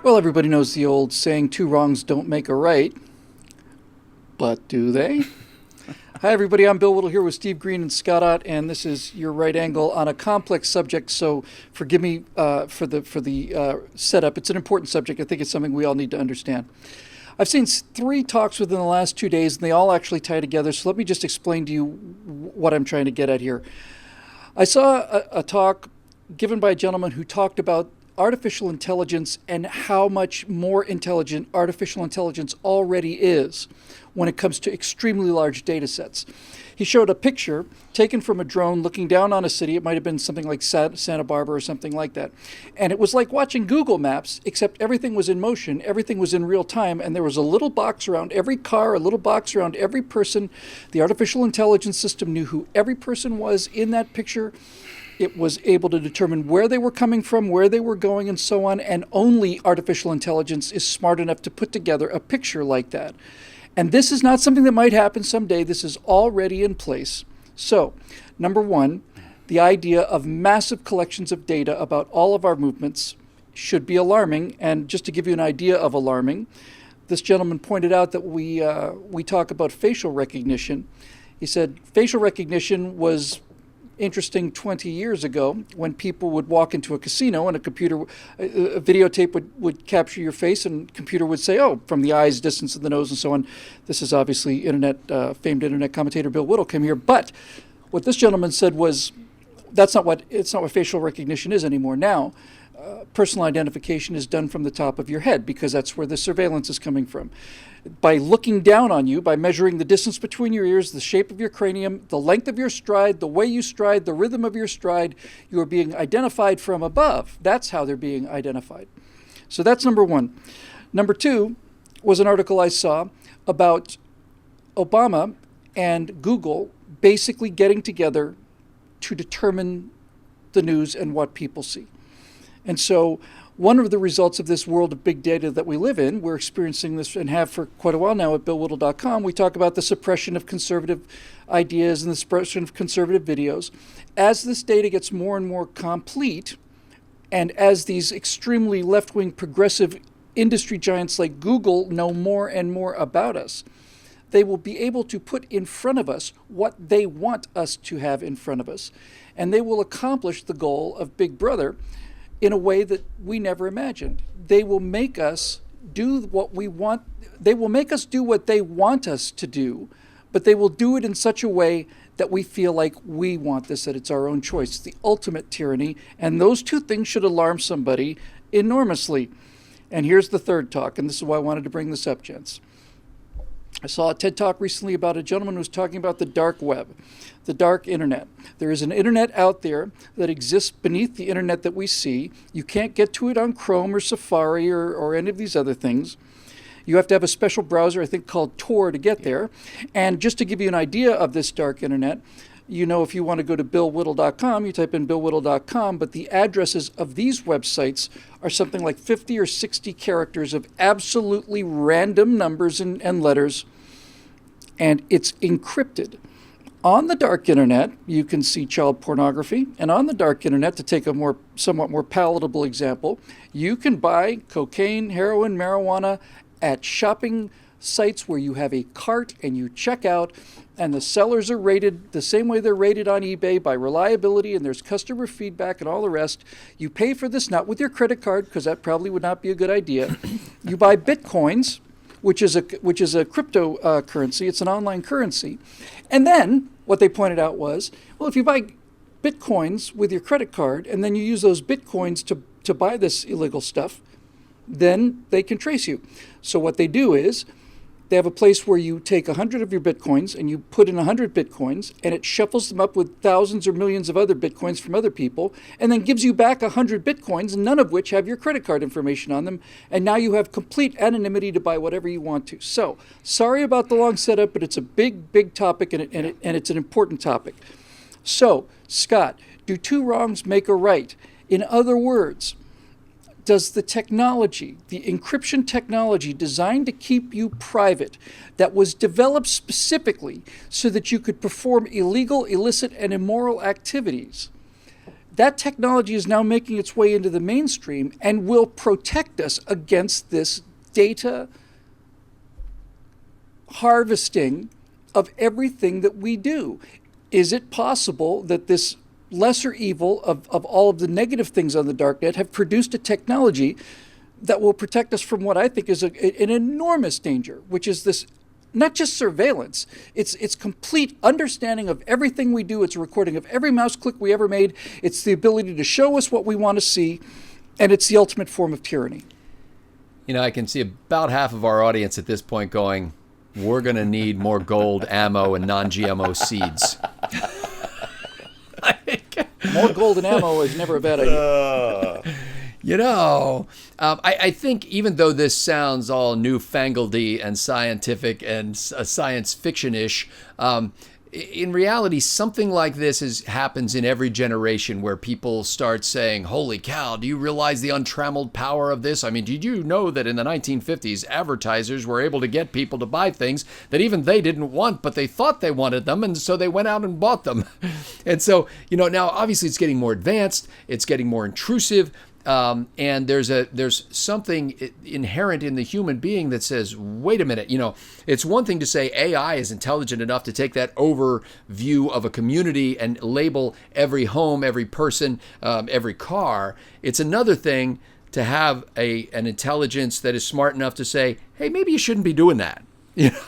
Well, everybody knows the old saying, two wrongs don't make a right. But do they? Hi, everybody. I'm Bill Whittle here with Steve Green and Scott Ott, and this is Your Right Angle on a complex subject, so forgive me for the setup. It's an important subject. I think it's something we all need to understand. I've seen 3 talks within the last 2 days, and they all actually tie together, so let me just explain to you what I'm trying to get at here. I saw a talk given by a gentleman who talked about artificial intelligence and how much more intelligent artificial intelligence already is when it comes to extremely large data sets. He showed a picture taken from a drone looking down on a city. It might have been something like Santa Barbara or something like that. And it was like watching Google Maps, except everything was in motion, everything was in real time, and there was a little box around every car, a little box around every person. The artificial intelligence system knew who every person was in that picture. It was able to determine where they were coming from, where they were going, and so on, and only artificial intelligence is smart enough to put together a picture like that. And this is not something that might happen someday. This is already in place. So, number one, the idea of massive collections of data about all of our movements should be alarming. And just to give you an idea of alarming, this gentleman pointed out that we talk about facial recognition. He said facial recognition was interesting 20 years ago when people would walk into a casino and a videotape would capture your face, and computer would say, oh, from the eyes, distance of the nose, and so on. This is obviously famed internet commentator Bill Whittle came here. But what this gentleman said was, it's not what facial recognition is anymore. Now, personal identification is done from the top of your head because that's where the surveillance is coming from. By looking down on you, by measuring the distance between your ears, the shape of your cranium, the length of your stride, the way you stride, the rhythm of your stride, you are being identified from above. That's how they're being identified. So that's number one. Number two was an article I saw about Obama and Google basically getting together to determine the news and what people see. And so one of the results of this world of big data that we live in, we're experiencing this and have for quite a while now at BillWhittle.com, we talk about the suppression of conservative ideas and the suppression of conservative videos. As this data gets more and more complete, and as these extremely left-wing progressive industry giants like Google know more and more about us, they will be able to put in front of us what they want us to have in front of us. And they will accomplish the goal of Big Brother in a way that we never imagined. They will make us do what we want. They will make us do what they want us to do, but they will do it in such a way that we feel like we want this, that it's our own choice. It's the ultimate tyranny, and those two things should alarm somebody enormously. And here's the third talk, and this is why I wanted to bring this up, gents. I saw a TED Talk recently about a gentleman who was talking about the dark web, the dark internet. There is an internet out there that exists beneath the internet that we see. You can't get to it on Chrome or Safari or any of these other things. You have to have a special browser, I think, called Tor to get there. And just to give you an idea of this dark internet, you know, if you want to go to BillWhittle.com, you type in BillWhittle.com, but the addresses of these websites are something like 50 or 60 characters of absolutely random numbers and letters, and it's encrypted. On the dark internet, you can see child pornography, and on the dark internet, to take a somewhat more palatable example, you can buy cocaine, heroin, marijuana at shopping sites where you have a cart and you check out, and the sellers are rated the same way they're rated on eBay by reliability, and there's customer feedback and all the rest. You pay for this not with your credit card, because that probably would not be a good idea. You buy Bitcoins, which is a cryptocurrency. It's an online currency. And then what they pointed out was, well, if you buy Bitcoins with your credit card and then you use those Bitcoins to buy this illegal stuff, then they can trace you. So what they do is they have a place where you take 100 of your Bitcoins and you put in 100 Bitcoins, and it shuffles them up with thousands or millions of other Bitcoins from other people, and then gives you back 100 Bitcoins, none of which have your credit card information on them. And now you have complete anonymity to buy whatever you want to. So sorry about the long setup, but it's a big, big topic, and it's an important topic. So, Scott, do two wrongs make a right? In other words, does the technology, the encryption technology designed to keep you private, that was developed specifically so that you could perform illegal, illicit, and immoral activities, that technology is now making its way into the mainstream and will protect us against this data harvesting of everything that we do. Is it possible that this lesser evil of all of the negative things on the darknet have produced a technology that will protect us from what I think is an enormous danger, which is this, not just surveillance, it's complete understanding of everything we do. It's a recording of every mouse click we ever made. It's the ability to show us what we want to see, and it's the ultimate form of tyranny. You know, I can see about half of our audience at this point going, we're going to need more gold, ammo, and non-GMO seeds. More gold and ammo is never a bad idea. You know, I think even though this sounds all newfangledy and scientific and science fiction-ish, in reality, something like this happens in every generation where people start saying, holy cow, do you realize the untrammeled power of this? I mean, did you know that in the 1950s, advertisers were able to get people to buy things that even they didn't want, but they thought they wanted them, and so they went out and bought them. And so, you know, now obviously it's getting more advanced, it's getting more intrusive, and there's something inherent in the human being that says, wait a minute, you know, it's one thing to say AI is intelligent enough to take that overview of a community and label every home, every person, every car. It's another thing to have an intelligence that is smart enough to say, hey, maybe you shouldn't be doing that. You know?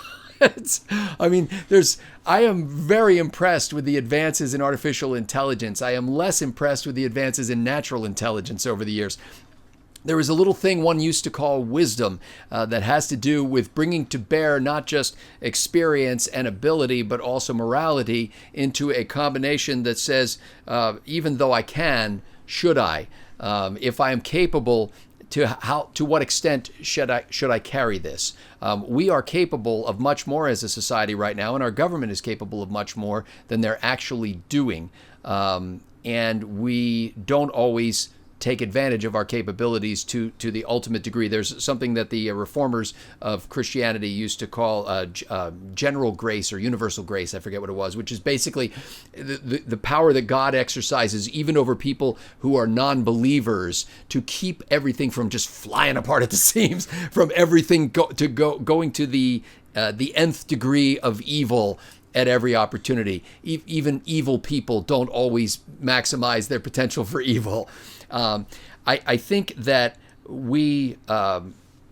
I am very impressed with the advances in artificial intelligence. I am less impressed with the advances in natural intelligence over the years. There is a little thing one used to call wisdom that has to do with bringing to bear not just experience and ability, but also morality into a combination that says, even though I can, should I? If I am capable, to what extent should I carry this? We are capable of much more as a society right now, and our government is capable of much more than they're actually doing. And we don't always take advantage of our capabilities to the ultimate degree. There's something that the reformers of Christianity used to call general grace or universal grace. I forget what it was, which is basically the power that God exercises even over people who are non-believers to keep everything from just flying apart at the seams, from everything going to the nth degree of evil at every opportunity. Even evil people don't always maximize their potential for evil. I think that we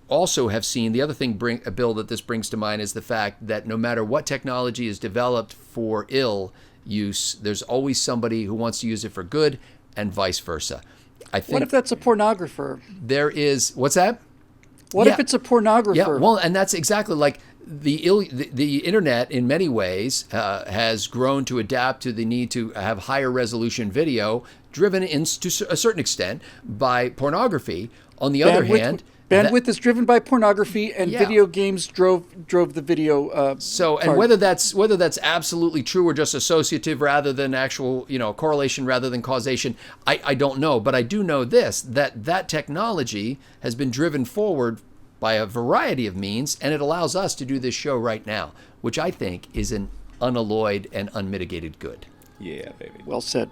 also have seen, the other thing, Bill, that this brings to mind is the fact that no matter what technology is developed for ill use, there's always somebody who wants to use it for good, and vice versa. I think. What if that's a pornographer? There is, what's that? What if it's a pornographer? Yeah, well, and that's exactly like the internet in many ways has grown to adapt to the need to have higher resolution video, driven to a certain extent by pornography. On the other hand, bandwidth is driven by pornography, and video games drove the video. And whether that's absolutely true or just associative rather than actual, correlation rather than causation, I don't know. But I do know this, that technology has been driven forward by a variety of means, and it allows us to do this show right now, which I think is an unalloyed and unmitigated good. Yeah, baby. Well said.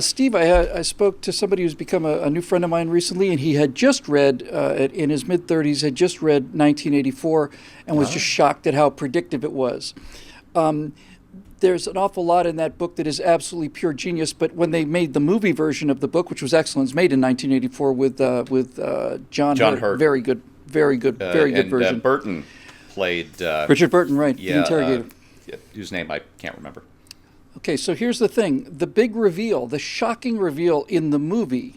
Steve, I spoke to somebody who's become a new friend of mine recently, and he had just read, in his mid-30s, had just read 1984 and was just shocked at how predictive it was. There's an awful lot in that book that is absolutely pure genius, but when they made the movie version of the book, which was excellent, it's made in 1984 with John Hurt. Very good version. Burton played... Richard Burton, right, the interrogator. Whose name I can't remember. Okay, so here's the thing. The big reveal, the shocking reveal in the movie,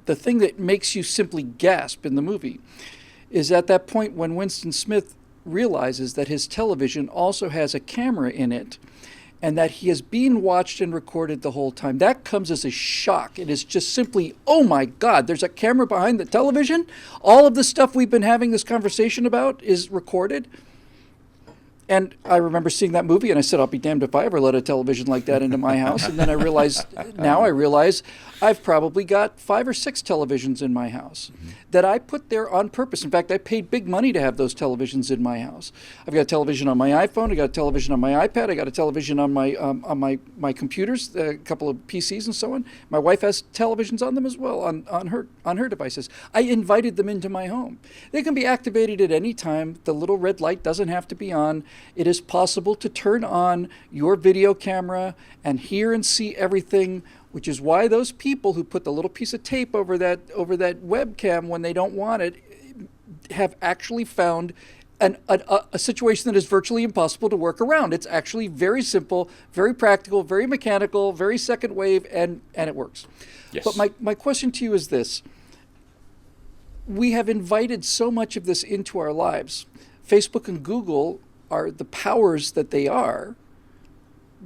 the thing that makes you simply gasp in the movie, is at that point when Winston Smith realizes that his television also has a camera in it and that he is being watched and recorded the whole time. That comes as a shock. It is just simply, oh my God, there's a camera behind the television? All of the stuff we've been having this conversation about is recorded? And I remember seeing that movie, and I said, I'll be damned if I ever let a television like that into my house. And then I realize I've probably got 5 or 6 televisions in my house that I put there on purpose. In fact, I paid big money to have those televisions in my house. I've got a television on my iPhone. I got a television on my iPad. I got a television on my computers, a couple of PCs and so on. My wife has televisions on them as well, on her devices. I invited them into my home. They can be activated at any time. The little red light doesn't have to be on. It is possible to turn on your video camera and hear and see everything, which is why those people who put the little piece of tape over that webcam when they don't want it have actually found a situation that is virtually impossible to work around. It's actually very simple, very practical, very mechanical, very second wave, and it works. Yes. But my question to you is this. We have invited so much of this into our lives. Facebook and Google are the powers that they are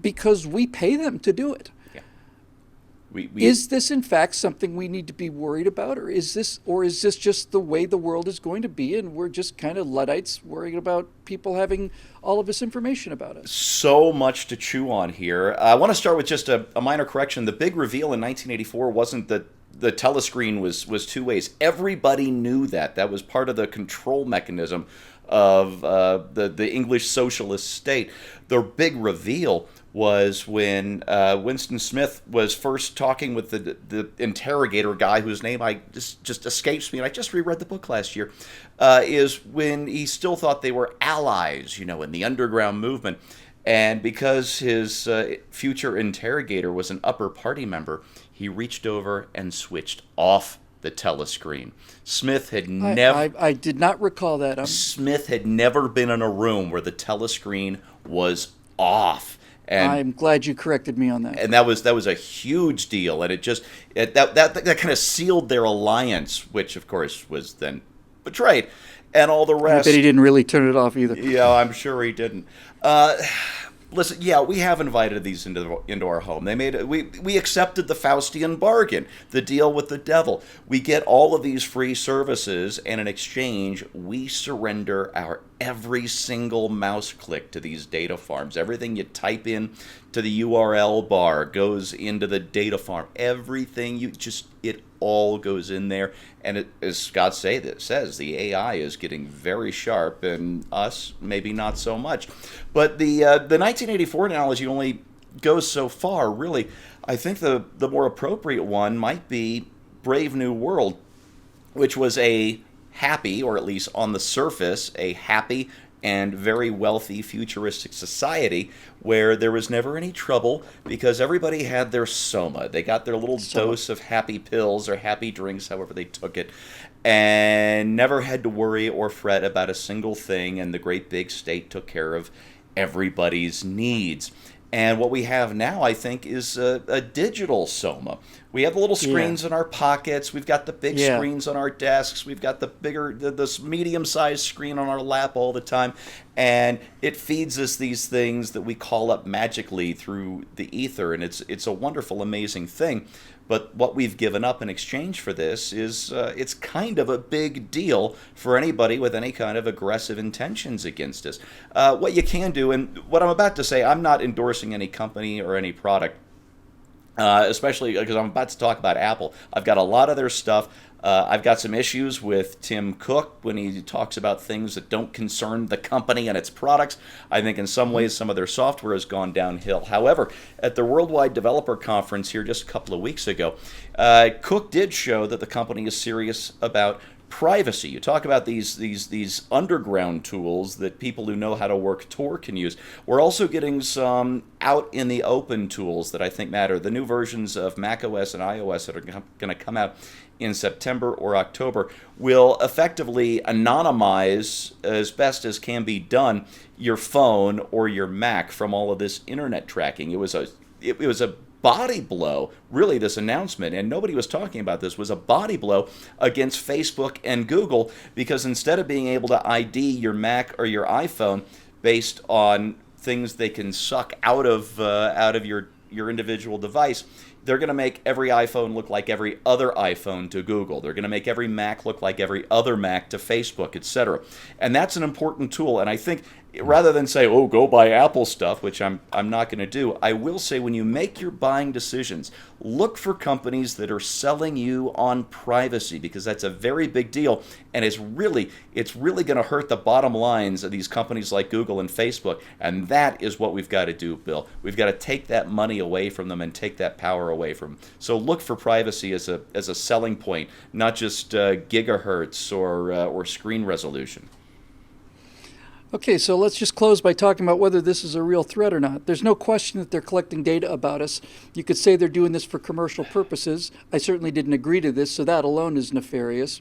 because we pay them to do it. Yeah. Is this in fact something we need to be worried about, or is this just the way the world is going to be, and we're just kind of Luddites worrying about people having all of this information about us? So much to chew on here. I want to start with just a minor correction. The big reveal in 1984 wasn't that the telescreen was 2 ways. Everybody knew that. That was part of the control mechanism of the English socialist state. The big reveal was when Winston Smith was first talking with the interrogator guy whose name I just escapes me, and I just reread the book last year, is when he still thought they were allies, in the underground movement. And because his future interrogator was an upper party member, he reached over and switched off the telescreen. Smith had never... I did not recall that. Smith had never been in a room where the telescreen was off. And I'm glad you corrected me on that. And that was a huge deal, and that kind of sealed their alliance, which of course was then betrayed, and all the rest. I bet he didn't really turn it off either. Yeah, I'm sure he didn't. Listen, yeah, we have invited these into our home. We accepted the Faustian bargain, the deal with the devil. We get all of these free services, and in exchange, we surrender our every single mouse click to these data farms. Everything you type in to the URL bar goes into the data farm. Everything it all goes in there. And as Scott says, the AI is getting very sharp, and us maybe not so much. But the 1984 analogy only goes so far, really. I think the more appropriate one might be Brave New World, which was a happy, or at least on the surface, a happy and very wealthy futuristic society where there was never any trouble because everybody had their soma. They got their little dose of happy pills or happy drinks, however they took it, and never had to worry or fret about a single thing, and the great big state took care of everybody's needs. And what we have now, I think, is a digital soma. We have the little screens in our pockets. We've got the big screens on our desks. We've got this medium-sized screen on our lap all the time. And it feeds us these things that we call up magically through the ether. And it's a wonderful, amazing thing. But what we've given up in exchange for this is it's kind of a big deal for anybody with any kind of aggressive intentions against us. What you can do, and what I'm about to say, I'm not endorsing any company or any product, especially because I'm about to talk about Apple. I've got a lot of their stuff. I've got some issues with Tim Cook when he talks about things that don't concern the company and its products. I think in some ways some of their software has gone downhill. However, at the Worldwide Developer Conference here just a couple of weeks ago, Cook did show that the company is serious about privacy. You talk about these underground tools that people who know how to work Tor can use. We're also getting some out in the open tools that I think matter. The new versions of macOS and iOS that are going to come out in September or October will effectively anonymize, as best as can be done, your phone or your Mac from all of this internet tracking. It was a body blow, really, this announcement, and nobody was talking about this, was a body blow against Facebook and Google, because instead of being able to ID your Mac or your iPhone based on things they can suck out of your individual device, They're going to make every iPhone look like every other iPhone to Google. They're going to make every Mac look like every other Mac to Facebook, etc. And that's an important tool. And I think rather than say, oh, go buy Apple stuff, which I'm not going to do, I will say when you make your buying decisions, look for companies that are selling you on privacy, because that's a very big deal, and it's really going to hurt the bottom lines of these companies like Google and Facebook, and that is what we've got to do, Bill. We've got to take that money away from them and take that power away from them. So look for privacy as a selling point, not just gigahertz or screen resolution. Okay, so let's just close by talking about whether this is a real threat or not. There's no question that they're collecting data about us. You could say they're doing this for commercial purposes. I certainly didn't agree to this, so that alone is nefarious.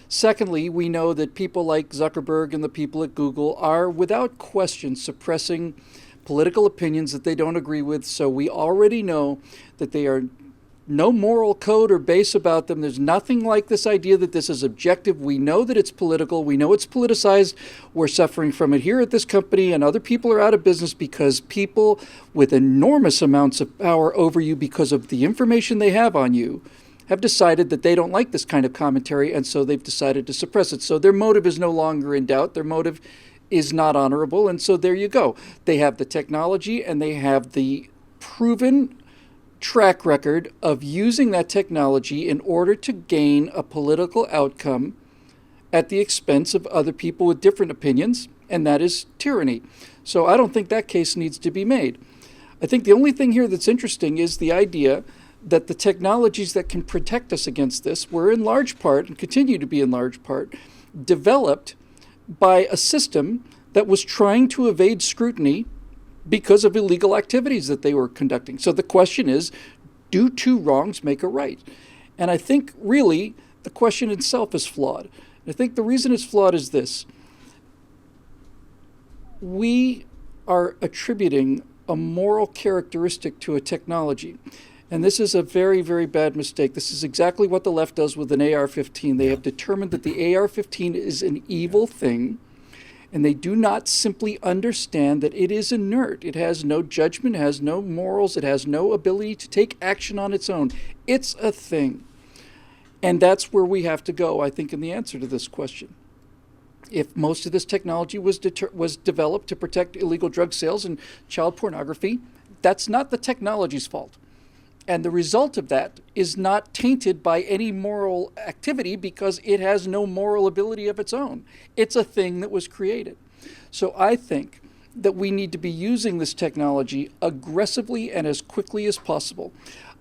Secondly, we know that people like Zuckerberg and the people at Google are, without question, suppressing political opinions that they don't agree with, so we already know that they are no moral code or base about them. There's nothing like this idea that this is objective. We know that it's political. We know it's politicized. We're suffering from it here at this company, and other people are out of business because people with enormous amounts of power over you because of the information they have on you have decided that they don't like this kind of commentary, and so they've decided to suppress it. So their motive is no longer in doubt. Their motive is not honorable, and so there you go. They have the technology, and they have the proven track record of using that technology in order to gain a political outcome at the expense of other people with different opinions, and that is tyranny. So I don't think that case needs to be made. I think the only thing here that's interesting is the idea that the technologies that can protect us against this were in large part, and continue to be in large part, developed by a system that was trying to evade scrutiny because of illegal activities that they were conducting. So the question is, do two wrongs make a right? And I think really the question itself is flawed. I think the reason it's flawed is this. We are attributing a moral characteristic to a technology. And this is a very, very bad mistake. This is exactly what the left does with an AR-15. They have determined that the AR-15 is an evil thing, and they do not simply understand that it is inert. It has no judgment, it has no morals, it has no ability to take action on its own. It's a thing. And that's where we have to go, I think, in the answer to this question. If most of this technology was developed to protect illegal drug sales and child pornography, that's not the technology's fault. And the result of that is not tainted by any moral activity because it has no moral ability of its own. It's a thing that was created. So I think that we need to be using this technology aggressively and as quickly as possible.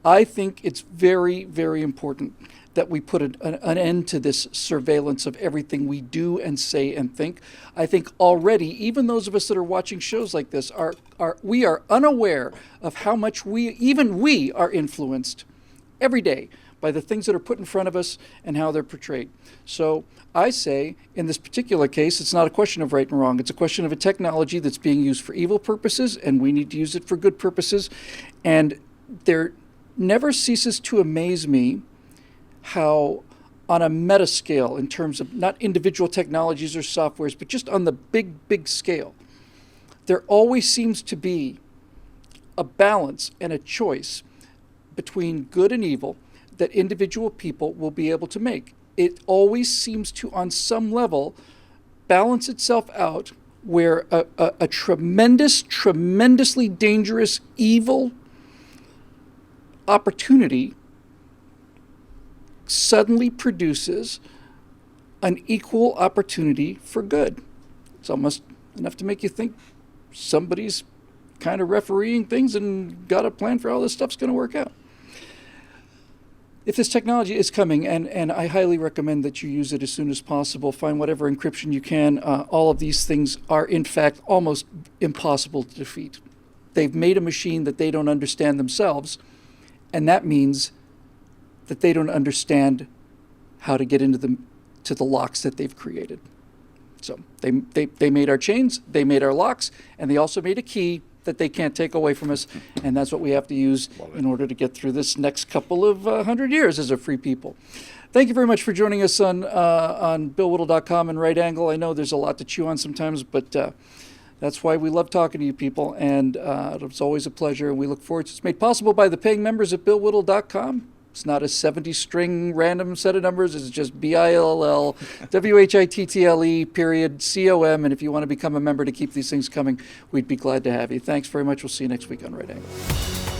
I think it's very, very important that we put an end to this surveillance of everything we do and say and think. I think already, even those of us that are watching shows like this, we are unaware of how much we are influenced every day by the things that are put in front of us and how they're portrayed. So I say, in this particular case, it's not a question of right and wrong. It's a question of a technology that's being used for evil purposes, and we need to use it for good purposes. And there never ceases to amaze me how on a meta scale, in terms of not individual technologies or softwares, but just on the big, big scale, there always seems to be a balance and a choice between good and evil that individual people will be able to make. It always seems to, on some level, balance itself out where a tremendously dangerous, evil opportunity suddenly produces an equal opportunity for good. It's almost enough to make you think somebody's kind of refereeing things and got a plan for how this stuff's going to work out. If this technology is coming, and I highly recommend that you use it as soon as possible, find whatever encryption you can. All of these things are, in fact, almost impossible to defeat. They've made a machine that they don't understand themselves, and that means that they don't understand how to get into the locks that they've created. So they made our chains, they made our locks, and they also made a key that they can't take away from us, and that's what we have to use in order to get through this next couple of 100 years as a free people. Thank you very much for joining us on BillWhittle.com and Right Angle. I know there's a lot to chew on sometimes, but That's why we love talking to you people, and it's always a pleasure. We look forward to it's made possible by the paying members at BillWhittle.com. It's not a 70-string random set of numbers. It's just BILLWHITTLE.com. And if you want to become a member to keep these things coming, we'd be glad to have you. Thanks very much. We'll see you next week on Right Angle.